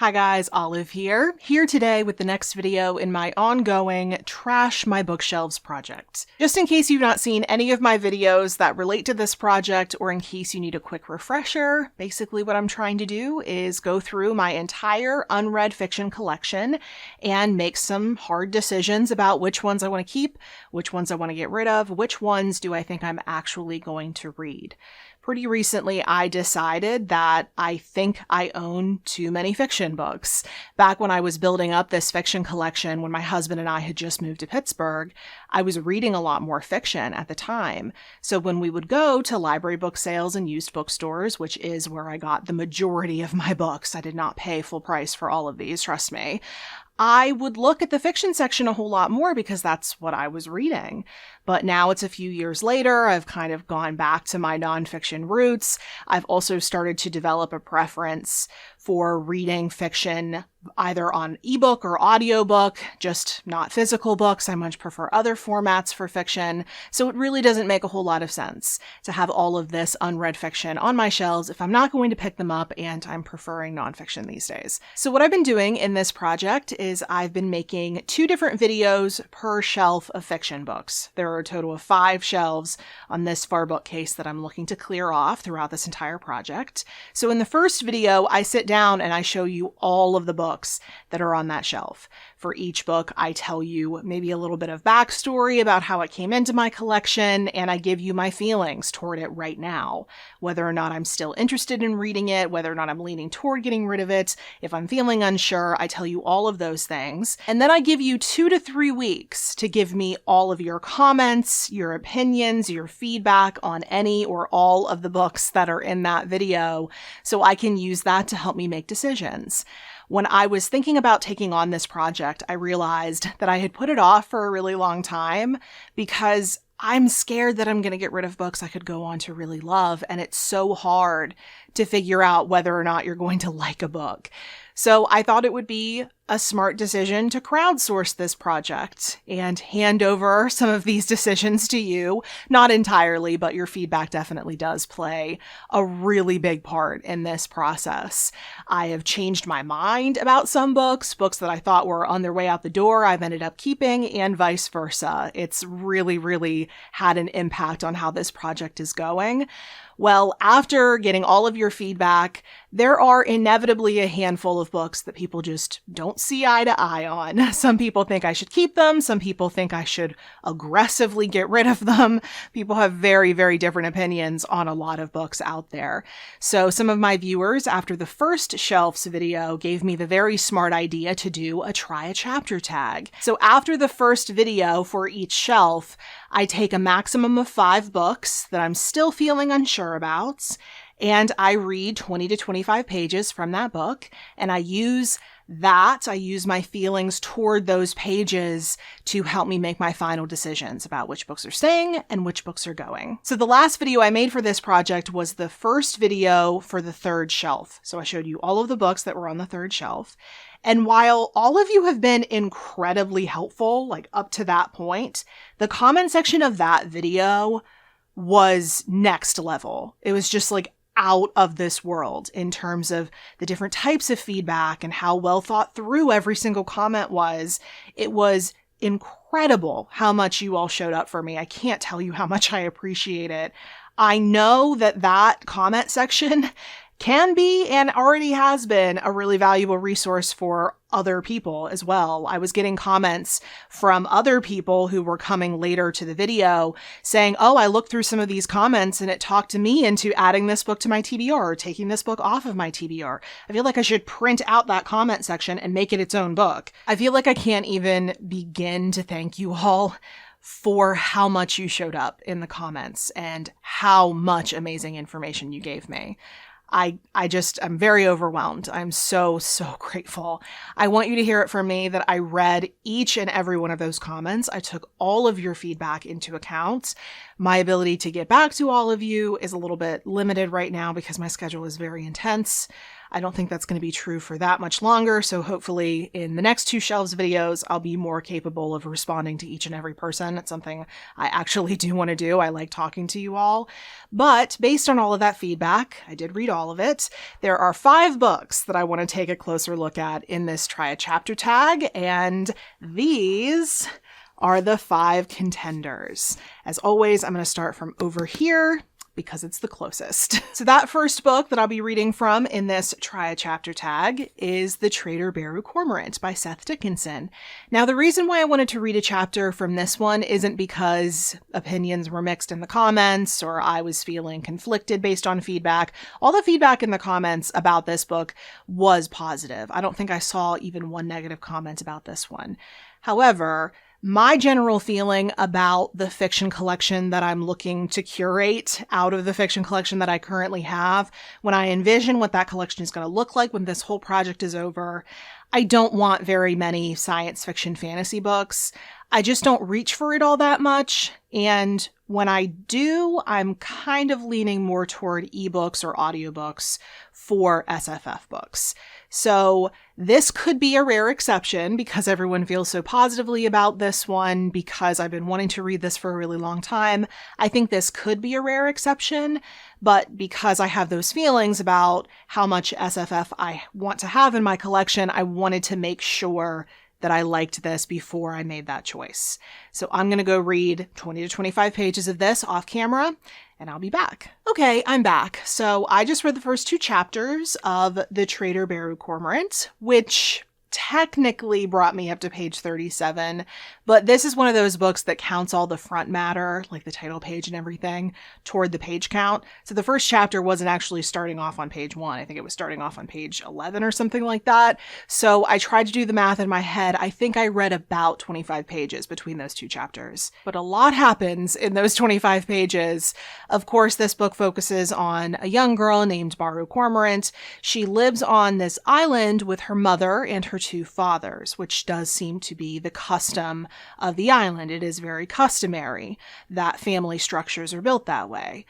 Hi guys, Olive here today with the next video in my ongoing Trash My Bookshelves project. Just in case you've not seen any of my videos that relate to this project, or in case you need a quick refresher, basically what I'm trying to do is go through my entire unread fiction collection and make some hard decisions about which ones I want to keep, which ones I want to get rid of, which ones do I think I'm actually going to read. Pretty recently, I decided that I think I own too many fiction books. Back when I was building up this fiction collection, when my husband and I had just moved to Pittsburgh, I was reading a lot more fiction at the time. So when we would go to library book sales and used bookstores, which is where I got the majority of my books, I did not pay full price for all of these, trust me, I would look at the fiction section a whole lot more because that's what I was reading. But now it's a few years later, I've kind of gone back to my nonfiction roots. I've also started to develop a preference for reading fiction either on ebook or audiobook, just not physical books. I much prefer other formats for fiction. So it really doesn't make a whole lot of sense to have all of this unread fiction on my shelves if I'm not going to pick them up, and I'm preferring nonfiction these days. So what I've been doing in this project is I've been making 2 different videos per shelf of fiction books. There are a total of 5 shelves on this far bookcase that I'm looking to clear off throughout this entire project. So in the first video, I sit down and I show you all of the books that are on that shelf. For each book, I tell you maybe a little bit of backstory about how it came into my collection, and I give you my feelings toward it right now. Whether or not I'm still interested in reading it, whether or not I'm leaning toward getting rid of it, if I'm feeling unsure, I tell you all of those things. And then I give you 2 to 3 weeks to give me all of your comments, your opinions, your feedback on any or all of the books that are in that video, so I can use that to help me make decisions. When I was thinking about taking on this project, I realized that I had put it off for a really long time because I'm scared that I'm going to get rid of books I could go on to really love, and it's so hard to figure out whether or not you're going to like a book. So I thought it would be a smart decision to crowdsource this project and hand over some of these decisions to you. Not entirely, but your feedback definitely does play a really big part in this process. I have changed my mind about some books that I thought were on their way out the door, I've ended up keeping, and vice versa. It's really had an impact on how this project is going. Well, after getting all of your feedback, there are inevitably a handful of books that people just don't see eye to eye on. Some people think I should keep them. Some people think I should aggressively get rid of them. People have very different opinions on a lot of books out there. So some of my viewers after the first shelves video gave me the very smart idea to do a try a chapter tag. So after the first video for each shelf, I take a maximum of 5 books that I'm still feeling unsure about, and I read 20 to 25 pages from that book, and I use my feelings toward those pages to help me make my final decisions about which books are staying and which books are going. So the last video I made for this project was the first video for the 3rd shelf. So I showed you all of the books that were on the 3rd shelf. And while all of you have been incredibly helpful, like up to that point, the comment section of that video was next level. It was just like out of this world in terms of the different types of feedback and how well thought through every single comment was. It was incredible how much you all showed up for me. I can't tell you how much I appreciate it. I know that comment section can be and already has been a really valuable resource for other people as well. I was getting comments from other people who were coming later to the video saying, oh, I looked through some of these comments and it talked to me into adding this book to my TBR or taking this book off of my TBR. I feel like I should print out that comment section and make it its own book. I feel like I can't even begin to thank you all for how much you showed up in the comments and how much amazing information you gave me. I'm very overwhelmed. I'm so grateful. I want you to hear it from me that I read each and every one of those comments. I took all of your feedback into account. My ability to get back to all of you is a little bit limited right now because my schedule is very intense. I don't think that's going to be true for that much longer, so hopefully in the next 2 shelves videos, I'll be more capable of responding to each and every person. It's something I actually do want to do. I like talking to you all. But based on all of that feedback, I did read all of it. There are 5 books that I want to take a closer look at in this Try a Chapter tag, and these are the 5 contenders. As always, I'm going to start from over here because it's the closest. So that first book that I'll be reading from in this Try a Chapter tag is The Trader Beru Cormorant by Seth Dickinson. Now, the reason why I wanted to read a chapter from this one isn't because opinions were mixed in the comments or I was feeling conflicted based on feedback. All the feedback in the comments about this book was positive. I don't think I saw even one negative comment about this one. However, my general feeling about the fiction collection that I'm looking to curate out of the fiction collection that I currently have, when I envision what that collection is going to look like when this whole project is over, I don't want very many science fiction fantasy books. I just don't reach for it all that much. And when I do, I'm kind of leaning more toward ebooks or audiobooks for SFF books. So this could be a rare exception because everyone feels so positively about this one because I've been wanting to read this for a really long time. I think this could be a rare exception, but because I have those feelings about how much SFF I want to have in my collection, I wanted to make sure that I liked this before I made that choice. So I'm going to go read 20 to 25 pages of this off camera, and I'll be back. Okay, I'm back. So I just read the first 2 chapters of The Trader Beru Cormorant, which technically brought me up to page 37, but this is one of those books that counts all the front matter, like the title page and everything, toward the page count. So the first chapter wasn't actually starting off on page 1. I think it was starting off on page 11 or something like that. So I tried to do the math in my head. I think I read about 25 pages between those 2 chapters, but a lot happens in those 25 pages. Of course, this book focuses on a young girl named Beru Cormorant. She lives on this island with her mother and her 2 fathers, which does seem to be the custom of the island. It is very customary that family structures are built that way.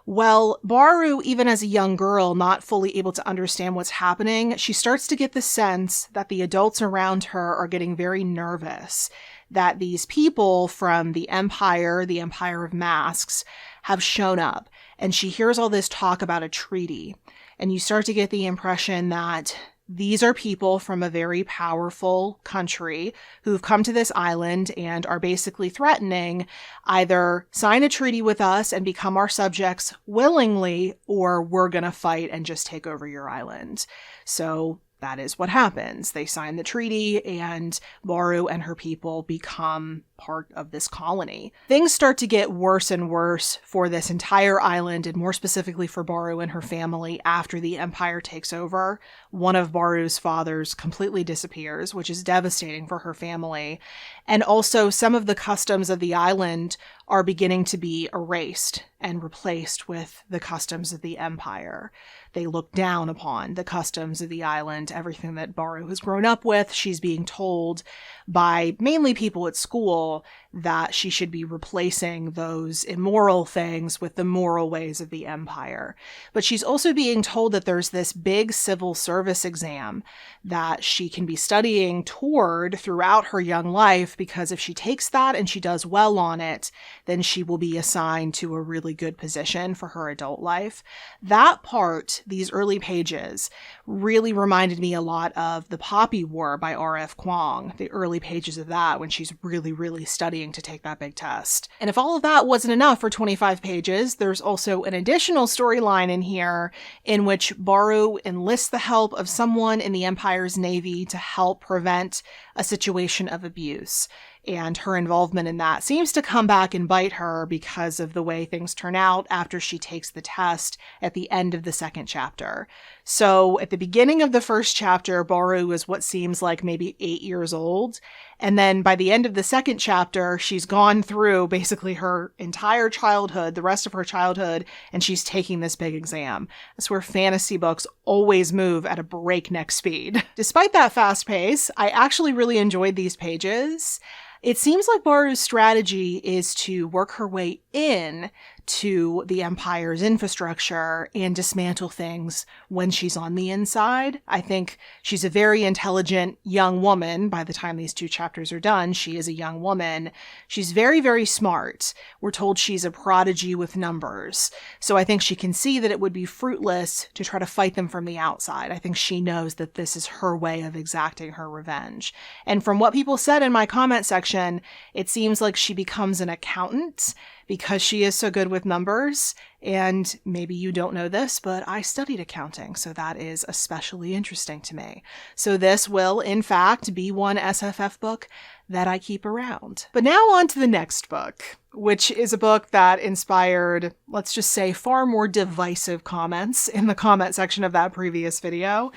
Well, Beru, even as a young girl, not fully able to understand what's happening, she starts to get the sense that the adults around her are getting very nervous, that these people from the Empire of Masks, have shown up, and she hears all this talk about a treaty, and you start to get the impression that these are people from a very powerful country who've come to this island and are basically threatening either sign a treaty with us and become our subjects willingly, or we're going to fight and just take over your island. So that is what happens. They sign the treaty and Beru and her people become part of this colony. Things start to get worse and worse for this entire island, and more specifically for Beru and her family after the Empire takes over. One of Beru's fathers completely disappears, which is devastating for her family. And also some of the customs of the island are beginning to be erased and replaced with the customs of the Empire. They look down upon the customs of the island, everything that Beru has grown up with. She's being told by mainly people at school that she should be replacing those immoral things with the moral ways of the Empire. But she's also being told that there's this big civil service exam that she can be studying toward throughout her young life, because if she takes that and she does well on it, then she will be assigned to a really good position for her adult life. That part, these early pages, really reminded me a lot of The Poppy War by R.F. Kuang, the early pages of that when she's really studying to take that big test. And if all of that wasn't enough for 25 pages, there's also an additional storyline in here in which Beru enlists the help of someone in the Empire's navy to help prevent a situation of abuse. And her involvement in that seems to come back and bite her because of the way things turn out after she takes the test at the end of the second chapter. So at the beginning of the first chapter, Beru is what seems like maybe 8 years old. And then by the end of the second chapter, she's gone through basically her entire childhood, the rest of her childhood, and she's taking this big exam. That's where fantasy books always move at a breakneck speed. Despite that fast pace, I actually really enjoyed these pages. It seems like Beru's strategy is to work her way in to the Empire's infrastructure and dismantle things when she's on the inside. I think she's a very intelligent young woman. By the time these 2 chapters are done, she is a young woman. She's very, very smart. We're told she's a prodigy with numbers. So I think she can see that it would be fruitless to try to fight them from the outside. I think she knows that this is her way of exacting her revenge. And from what people said in my comment section, it seems like she becomes an accountant because she is so good with numbers. And maybe you don't know this, but I studied accounting, so that is especially interesting to me. So this will, in fact, be one SFF book that I keep around. But now on to the next book, which is a book that inspired, let's just say, far more divisive comments in the comment section of that previous video.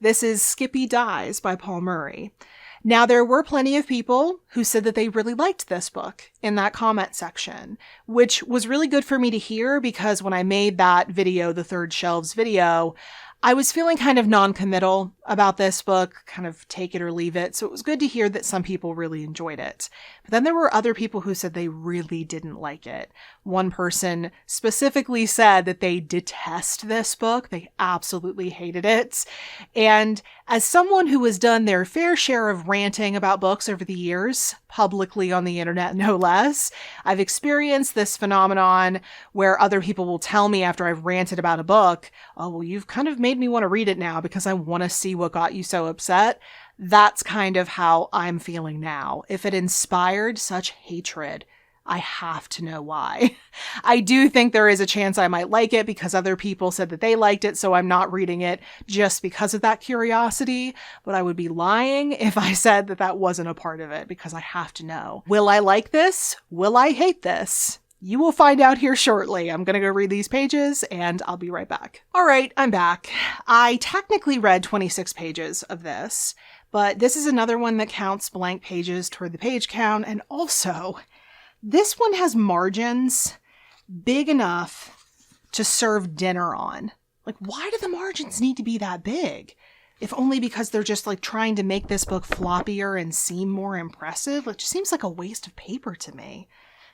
This is Skippy Dies by Paul Murray. Now, there were plenty of people who said that they really liked this book in that comment section, which was really good for me to hear because when I made that video, the Third Shelves video, I was feeling kind of non-committal about this book, kind of take it or leave it. So it was good to hear that some people really enjoyed it. But then there were other people who said they really didn't like it. One person specifically said that they detest this book. They absolutely hated it. And as someone who has done their fair share of ranting about books over the years, publicly on the internet no less, I've experienced this phenomenon where other people will tell me after I've ranted about a book, oh, well, you've kind of made me want to read it now because I want to see what got you so upset. That's kind of how I'm feeling now. If it inspired such hatred, I have to know why. I do think there is a chance I might like it because other people said that they liked it, so I'm not reading it just because of that curiosity, but I would be lying if I said that that wasn't a part of it because I have to know. Will I like this? Will I hate this? You will find out here shortly. I'm going to go read these pages and I'll be right back. All right, I'm back. I technically read 26 pages of this, but this is another one that counts blank pages toward the page count. And also, this one has margins big enough to serve dinner on. Like, why do the margins need to be that big? If only because they're just like trying to make this book floppier and seem more impressive. It just seems like a waste of paper to me.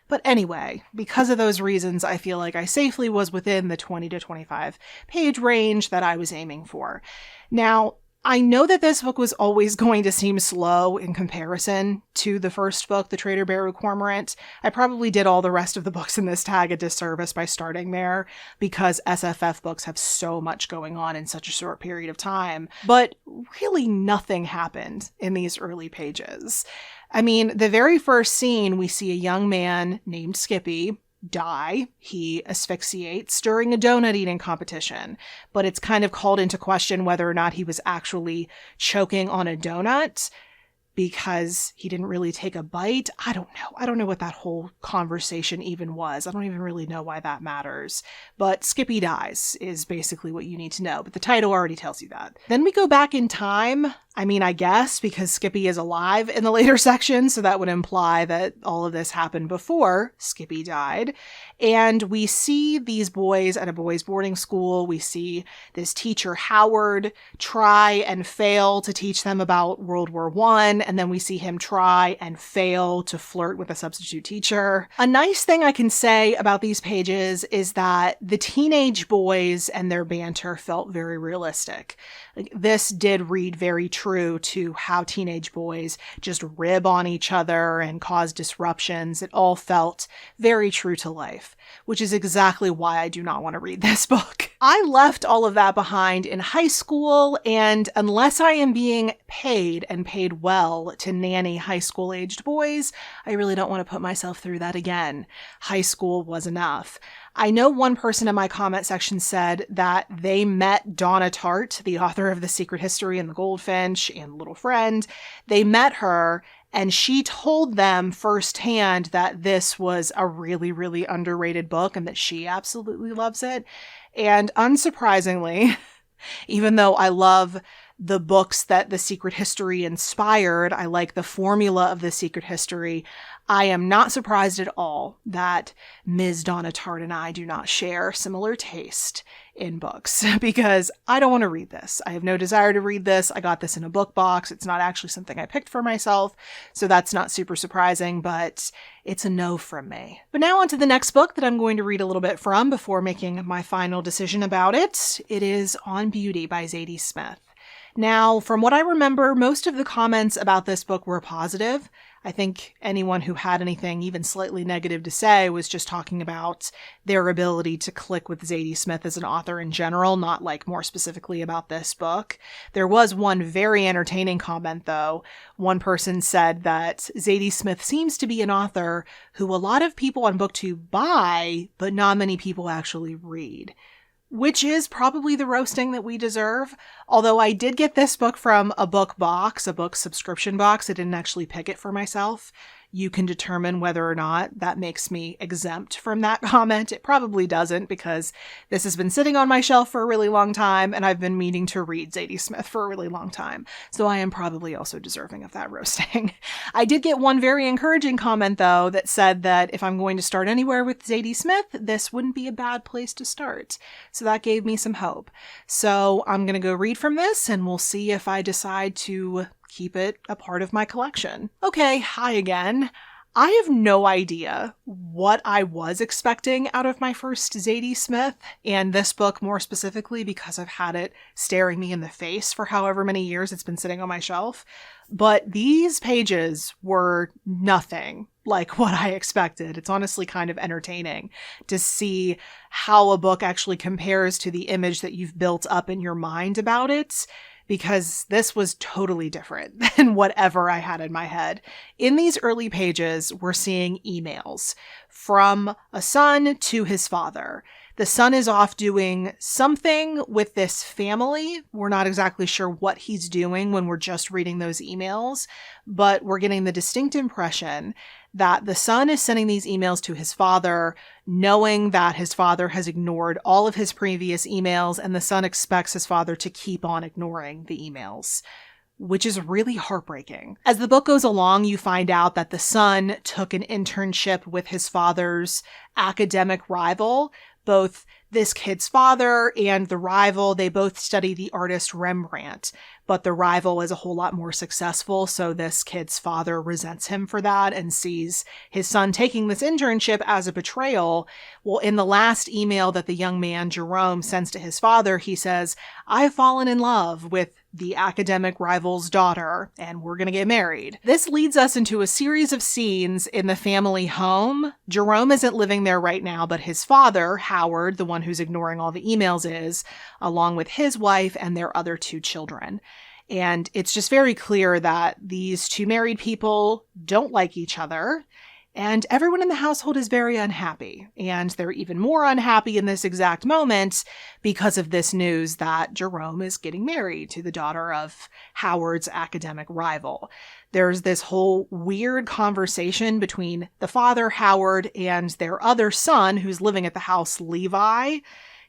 But anyway, because of those reasons, I feel like I safely was within the 20 to 25 page range that I was aiming for. Now, I know that this book was always going to seem slow in comparison to the first book, The Trader Bear Cormorant. I probably did all the rest of the books in this tag a disservice by starting there because SFF books have so much going on in such a short period of time. But really nothing happened in these early pages. I mean, the very first scene, we see a young man named Skippy die. He asphyxiates during a donut eating competition, but it's kind of called into question whether or not he was actually choking on a donut because he didn't really take a bite. I don't know. I don't know what that whole conversation even was. I don't even really know why that matters. But Skippy dies is basically what you need to know. But the title already tells you that. Then we go back in time. I mean, I guess because Skippy is alive in the later section, so that would imply that all of this happened before Skippy died. And we see these boys at a boys' boarding school. We see this teacher, Howard, try and fail to teach them about World War I, and then we see him try and fail to flirt with a substitute teacher. A nice thing I can say about these pages is that the teenage boys and their banter felt very realistic. This did read very true to how teenage boys just rib on each other and cause disruptions. It all felt very true to life, which is exactly why I do not want to read this book. I left all of that behind in high school, and unless I am being paid and paid well to nanny high school aged boys, I really don't want to put myself through that again. High school was enough. I know one person in my comment section said that they met Donna Tartt, the author of The Secret History and The Goldfinch and Little Friend. They met her and she told them firsthand that this was a really, really underrated book and that she absolutely loves it. And unsurprisingly, even though I love the books that The Secret History inspired. I like the formula of The Secret History. I am not surprised at all that Ms. Donna Tartt and I do not share similar taste in books, because I don't want to read this. I have no desire to read this. I got this in a book box. It's not actually something I picked for myself, so that's not super surprising, but it's a no from me. But now on to the next book that I'm going to read a little bit from before making my final decision about it. It is On Beauty by Zadie Smith. Now, from what I remember, most of the comments about this book were positive. I think anyone who had anything even slightly negative to say was just talking about their ability to click with Zadie Smith as an author in general, not like more specifically about this book. There was one very entertaining comment, though. One person said that Zadie Smith seems to be an author who a lot of people on BookTube buy, but not many people actually read. Which is probably the roasting that we deserve. Although I did get this book from a book box, a book subscription box. I didn't actually pick it for myself. You can determine whether or not that makes me exempt from that comment. It probably doesn't, because this has been sitting on my shelf for a really long time, and I've been meaning to read Zadie Smith for a really long time. So I am probably also deserving of that roasting. I did get one very encouraging comment, though, that said that if I'm going to start anywhere with Zadie Smith, this wouldn't be a bad place to start. So that gave me some hope. So I'm going to go read from this, and we'll see if I decide to keep it a part of my collection. Okay, hi again. I have no idea what I was expecting out of my first Zadie Smith, and this book more specifically because I've had it staring me in the face for however many years it's been sitting on my shelf. But these pages were nothing like what I expected. It's honestly kind of entertaining to see how a book actually compares to the image that you've built up in your mind about it, because this was totally different than whatever I had in my head. In these early pages, we're seeing emails from a son to his father. The son is off doing something with this family. We're not exactly sure what he's doing when we're just reading those emails, but we're getting the distinct impression that the son is sending these emails to his father, knowing that his father has ignored all of his previous emails, and the son expects his father to keep on ignoring the emails, which is really heartbreaking. As the book goes along, you find out that the son took an internship with his father's academic rival. Both this kid's father and the rival, they both study the artist Rembrandt, but the rival is a whole lot more successful, so this kid's father resents him for that and sees his son taking this internship as a betrayal. Well, in the last email that the young man, Jerome, sends to his father, he says, "I've fallen in love with the academic rival's daughter, and we're going to get married." This leads us into a series of scenes in the family home. Jerome isn't living there right now, but his father, Howard, the one who's ignoring all the emails, is, along with his wife and their other two children. And it's just very clear that these two married people don't like each other. And everyone in the household is very unhappy. And they're even more unhappy in this exact moment because of this news that Jerome is getting married to the daughter of Howard's academic rival. There's this whole weird conversation between the father, Howard, and their other son who's living at the house, Levi.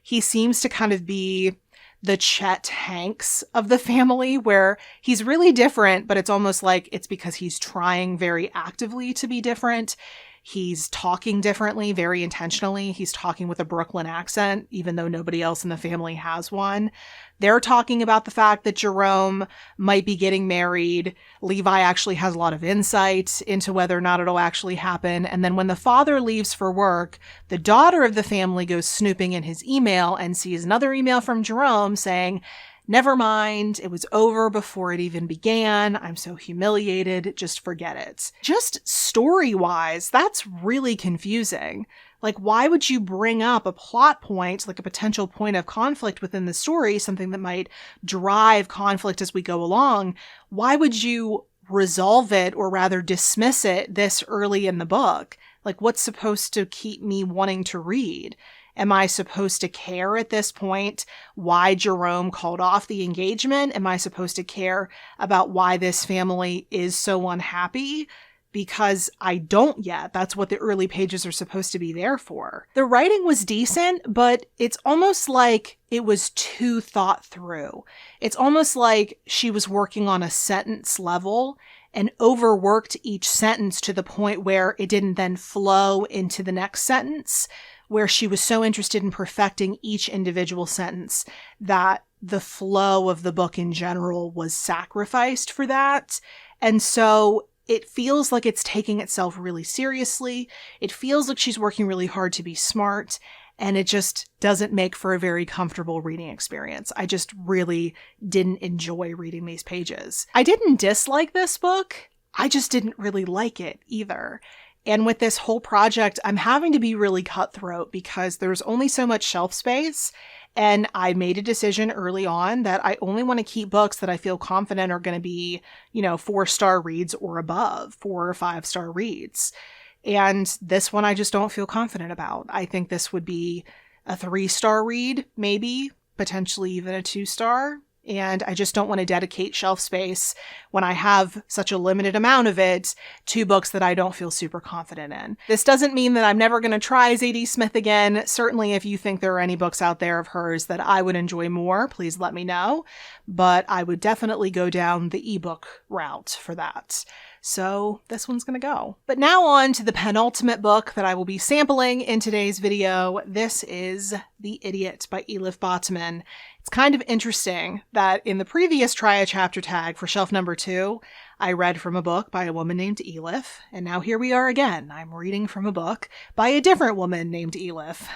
He seems to kind of be the Chet Hanks of the family, where he's really different, but it's almost like it's because he's trying very actively to be different. He's talking differently, very intentionally. He's talking with a Brooklyn accent, even though nobody else in the family has one. They're talking about the fact that Jerome might be getting married. Levi actually has a lot of insight into whether or not it'll actually happen. And then when the father leaves for work, the daughter of the family goes snooping in his email and sees another email from Jerome saying, "Never mind, it was over before it even began. I'm so humiliated, just forget it." Just story-wise, that's really confusing. Like, why would you bring up a plot point, like a potential point of conflict within the story, something that might drive conflict as we go along? Why would you resolve it, or rather dismiss it, this early in the book? Like, what's supposed to keep me wanting to read? Am I supposed to care at this point why Jerome called off the engagement? Am I supposed to care about why this family is so unhappy? because I don't yet. That's what the early pages are supposed to be there for. The writing was decent, but it's almost like it was too thought through. It's almost like she was working on a sentence level and overworked each sentence to the point where it didn't then flow into the next sentence, where she was so interested in perfecting each individual sentence that the flow of the book in general was sacrificed for that. And so it feels like it's taking itself really seriously. It feels like she's working really hard to be smart, and it just doesn't make for a very comfortable reading experience. I just really didn't enjoy reading these pages. I didn't dislike this book. I just didn't really like it either. And with this whole project, I'm having to be really cutthroat because there's only so much shelf space. And I made a decision early on that I only want to keep books that I feel confident are going to be, 4-star reads or above, 4 or 5-star reads. And this one I just don't feel confident about. I think this would be a 3-star read, maybe, potentially even a 2-star. And I just don't want to dedicate shelf space when I have such a limited amount of it to books that I don't feel super confident in. This doesn't mean that I'm never going to try Zadie Smith again. Certainly, if you think there are any books out there of hers that I would enjoy more, please let me know. But I would definitely go down the ebook route for that. So this one's going to go. But now on to the penultimate book that I will be sampling in today's video. This is The Idiot by Elif Batuman. It's kind of interesting that in the previous Try a Chapter tag for shelf number 2, I read from a book by a woman named Elif, and now here we are again. I'm reading from a book by a different woman named Elif.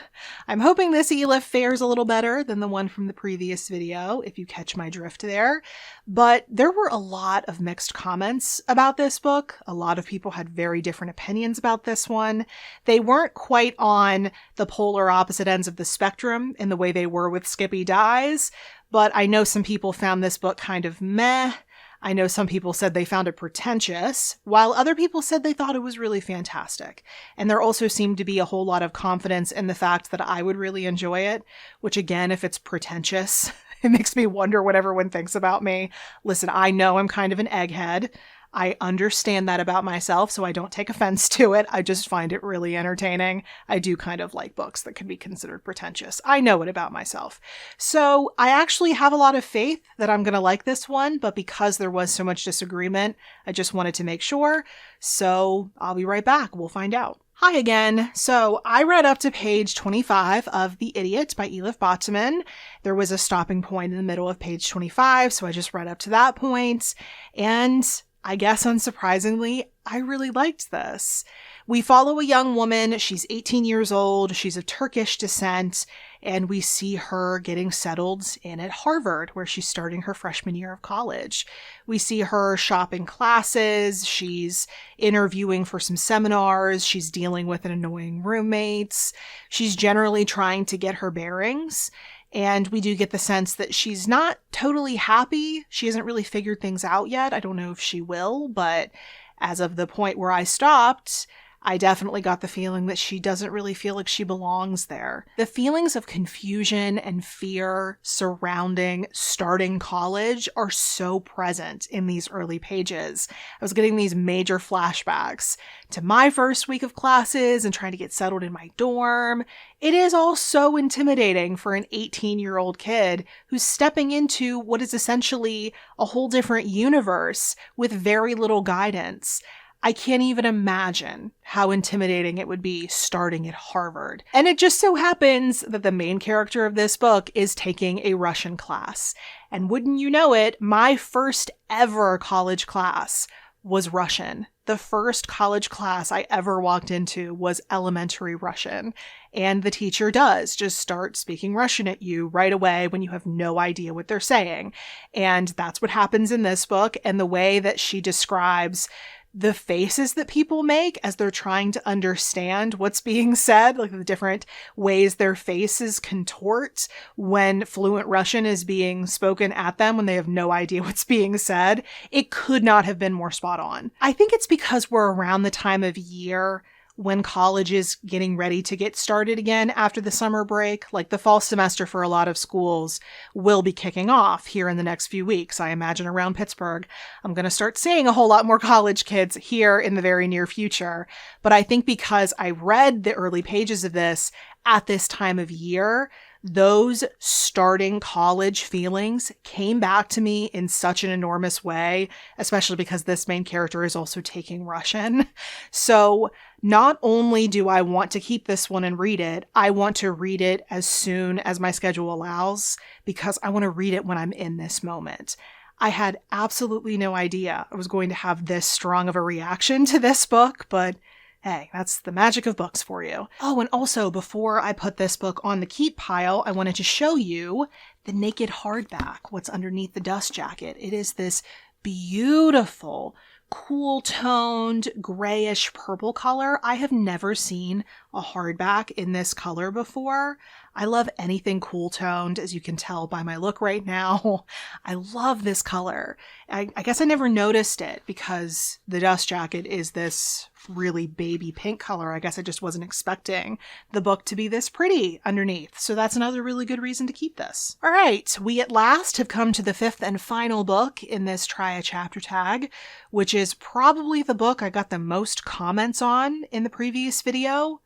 I'm hoping this Elif fares a little better than the one from the previous video, if you catch my drift there. But there were a lot of mixed comments about this book. A lot of people had very different opinions about this one. They weren't quite on the polar opposite ends of the spectrum in the way they were with Skippy Dies, but I know some people found this book kind of meh. I know some people said they found it pretentious, while other people said they thought it was really fantastic. And there also seemed to be a whole lot of confidence in the fact that I would really enjoy it, which again, if it's pretentious, it makes me wonder what everyone thinks about me. Listen, I know I'm kind of an egghead. I understand that about myself, so I don't take offense to it. I just find it really entertaining. I do kind of like books that can be considered pretentious. I know it about myself. So I actually have a lot of faith that I'm going to like this one, but because there was so much disagreement, I just wanted to make sure. So I'll be right back. We'll find out. Hi again. So I read up to page 25 of The Idiot by Elif Batuman. There was a stopping point in the middle of page 25, so I just read up to that point. And I guess unsurprisingly, I really liked this. We follow a young woman. She's 18 years old. She's of Turkish descent, and we see her getting settled in at Harvard, where she's starting her freshman year of college. We see her shopping classes. She's interviewing for some seminars. She's dealing with an annoying roommate. She's generally trying to get her bearings. And we do get the sense that she's not totally happy. She hasn't really figured things out yet. I don't know if she will, but as of the point where I stopped, I definitely got the feeling that she doesn't really feel like she belongs there. The feelings of confusion and fear surrounding starting college are so present in these early pages. I was getting these major flashbacks to my first week of classes and trying to get settled in my dorm. It is all so intimidating for an 18-year-old kid who's stepping into what is essentially a whole different universe with very little guidance. I can't even imagine how intimidating it would be starting at Harvard. And it just so happens that the main character of this book is taking a Russian class. And wouldn't you know it, my first ever college class was Russian. The first college class I ever walked into was elementary Russian. And the teacher does just start speaking Russian at you right away when you have no idea what they're saying. And that's what happens in this book. And the way that she describes the faces that people make as they're trying to understand what's being said, like the different ways their faces contort when fluent Russian is being spoken at them when they have no idea what's being said, it could not have been more spot on. I think it's because we're around the time of year when college is getting ready to get started again after the summer break. Like the fall semester for a lot of schools will be kicking off here in the next few weeks. I imagine around Pittsburgh, I'm going to start seeing a whole lot more college kids here in the very near future. But I think because I read the early pages of this at this time of year, those starting college feelings came back to me in such an enormous way, especially because this main character is also taking Russian. So not only do I want to keep this one and read it, I want to read it as soon as my schedule allows because I want to read it when I'm in this moment. I had absolutely no idea I was going to have this strong of a reaction to this book, but hey, that's the magic of books for you. Oh, and also, before I put this book on the keep pile, I wanted to show you the naked hardback, what's underneath the dust jacket. It is this beautiful, cool-toned, grayish purple color. I have never seen a hardback in this color before. I love anything cool-toned, as you can tell by my look right now. I love this color. I guess I never noticed it because the dust jacket is this really baby pink color. I guess I just wasn't expecting the book to be this pretty underneath. So that's another really good reason to keep this. All right, we at last have come to the fifth and final book in this Try a Chapter tag, which is probably the book I got the most comments on in the previous video.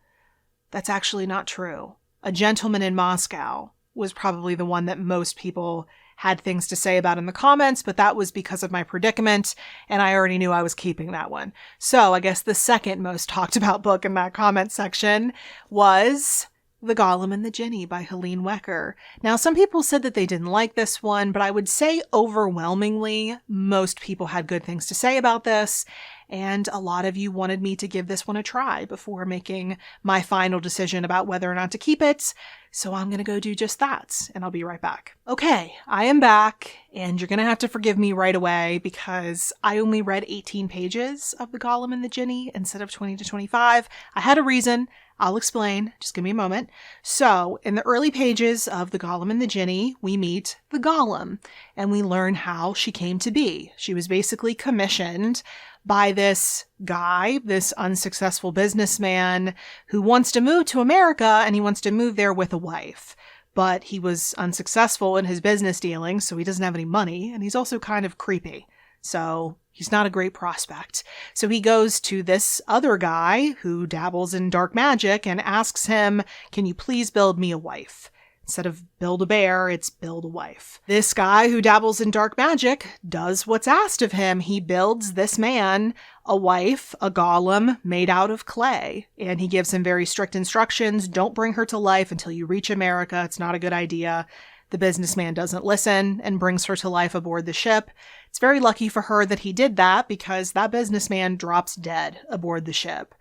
That's actually not true. A Gentleman in Moscow was probably the one that most people had things to say about in the comments, but that was because of my predicament, and I already knew I was keeping that one. So I guess the second most talked about book in that comment section was The Golem and the Jinni by Helene Wecker. Now, some people said that they didn't like this one, but I would say overwhelmingly, most people had good things to say about this, and a lot of you wanted me to give this one a try before making my final decision about whether or not to keep it. So I'm going to go do just that, and I'll be right back. Okay, I am back, and you're going to have to forgive me right away because I only read 18 pages of The Golem and the Jinni instead of 20 to 25. I had a reason. I'll explain. Just give me a moment. So, in the early pages of The Golem and the Jinni, we meet the Golem, and we learn how she came to be. She was basically commissioned by this guy, this unsuccessful businessman who wants to move to America, and he wants to move there with a wife. But he was unsuccessful in his business dealings, so he doesn't have any money, and he's also kind of creepy. So he's not a great prospect. So he goes to this other guy who dabbles in dark magic and asks him, "Can you please build me a wife?" Instead of build a bear, it's build a wife. This guy who dabbles in dark magic does what's asked of him. He builds this man a wife, a golem made out of clay. And he gives him very strict instructions. Don't bring her to life until you reach America. It's not a good idea. The businessman doesn't listen and brings her to life aboard the ship. It's very lucky for her that he did that because that businessman drops dead aboard the ship,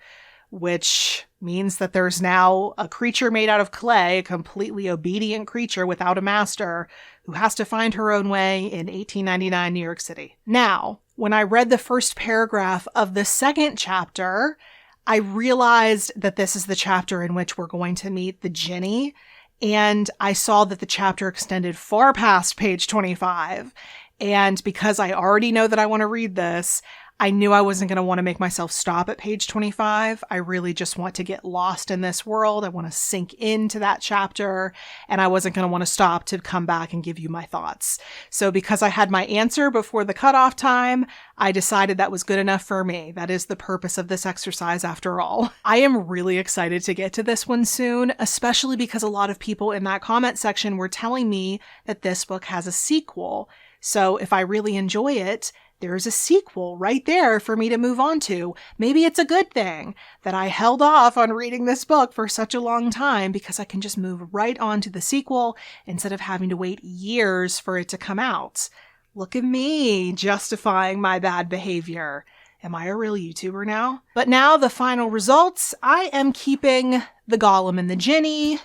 which means that there's now a creature made out of clay, a completely obedient creature without a master, who has to find her own way in 1899 New York City. Now, when I read the first paragraph of the second chapter, I realized that this is the chapter in which we're going to meet the Jinni, and I saw that the chapter extended far past page 25. And because I already know that I want to read this, I knew I wasn't going to want to make myself stop at page 25. I really just want to get lost in this world. I want to sink into that chapter, and I wasn't going to want to stop to come back and give you my thoughts. So because I had my answer before the cutoff time, I decided that was good enough for me. That is the purpose of this exercise after all. I am really excited to get to this one soon, especially because a lot of people in that comment section were telling me that this book has a sequel. So if I really enjoy it, there's a sequel right there for me to move on to. Maybe it's a good thing that I held off on reading this book for such a long time because I can just move right on to the sequel instead of having to wait years for it to come out. Look at me justifying my bad behavior. Am I a real YouTuber now? But now the final results. I am keeping The Golem and the Jinni.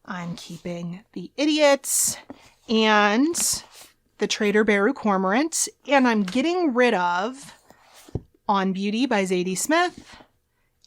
I'm keeping The Idiots and The Trader Beru Cormorant, and I'm getting rid of On Beauty by Zadie Smith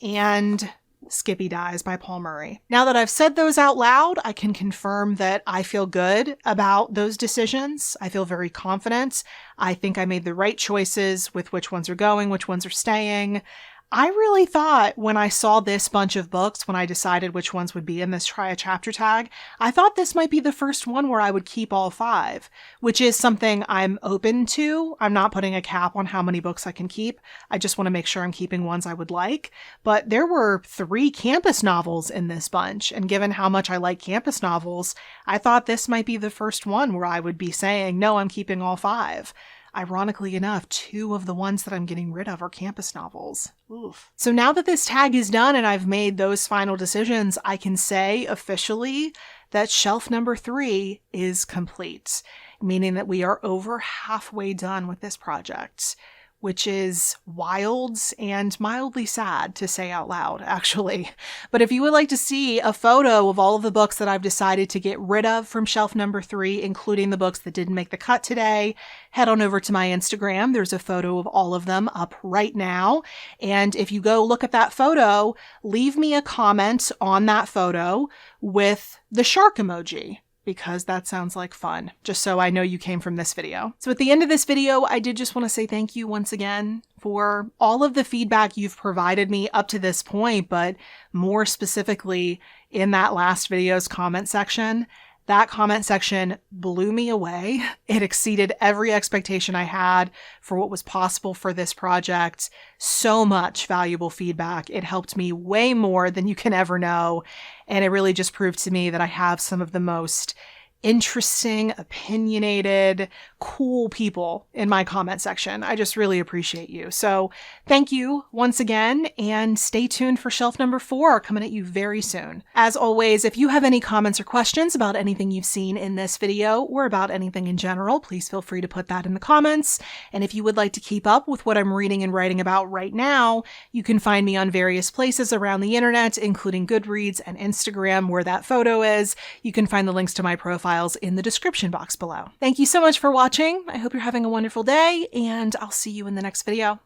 and Skippy Dies by Paul Murray. Now that I've said those out loud, I can confirm that I feel good about those decisions. I feel very confident. I think I made the right choices with which ones are going, which ones are staying. I really thought when I saw this bunch of books, when I decided which ones would be in this try a chapter tag, I thought this might be the first one where I would keep all 5, which is something I'm open to. I'm not putting a cap on how many books I can keep. I just want to make sure I'm keeping ones I would like. But there were 3 campus novels in this bunch, and given how much I like campus novels, I thought this might be the first one where I would be saying, no, I'm keeping all 5. Ironically enough, 2 of the ones that I'm getting rid of are campus novels. Oof. So now that this tag is done and I've made those final decisions, I can say officially that shelf number 3 is complete, meaning that we are over halfway done with this project, which is wild and mildly sad to say out loud, actually. But if you would like to see a photo of all of the books that I've decided to get rid of from shelf number 3, including the books that didn't make the cut today, head on over to my Instagram. There's a photo of all of them up right now. And if you go look at that photo, leave me a comment on that photo with the shark emoji, because that sounds like fun, just so I know you came from this video. So at the end of this video, I did just want to say thank you once again for all of the feedback you've provided me up to this point, but more specifically in that last video's comment section. That comment section blew me away. It exceeded every expectation I had for what was possible for this project. So much valuable feedback. It helped me way more than you can ever know. And it really just proved to me that I have some of the most interesting, opinionated, cool people in my comment section. I just really appreciate you. So thank you once again, and stay tuned for shelf number 4 coming at you very soon. As always, if you have any comments or questions about anything you've seen in this video or about anything in general, please feel free to put that in the comments. And if you would like to keep up with what I'm reading and writing about right now, you can find me on various places around the internet, including Goodreads and Instagram, where that photo is. You can find the links to my profile in the description box below. Thank you so much for watching. I hope you're having a wonderful day, and I'll see you in the next video.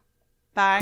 Bye.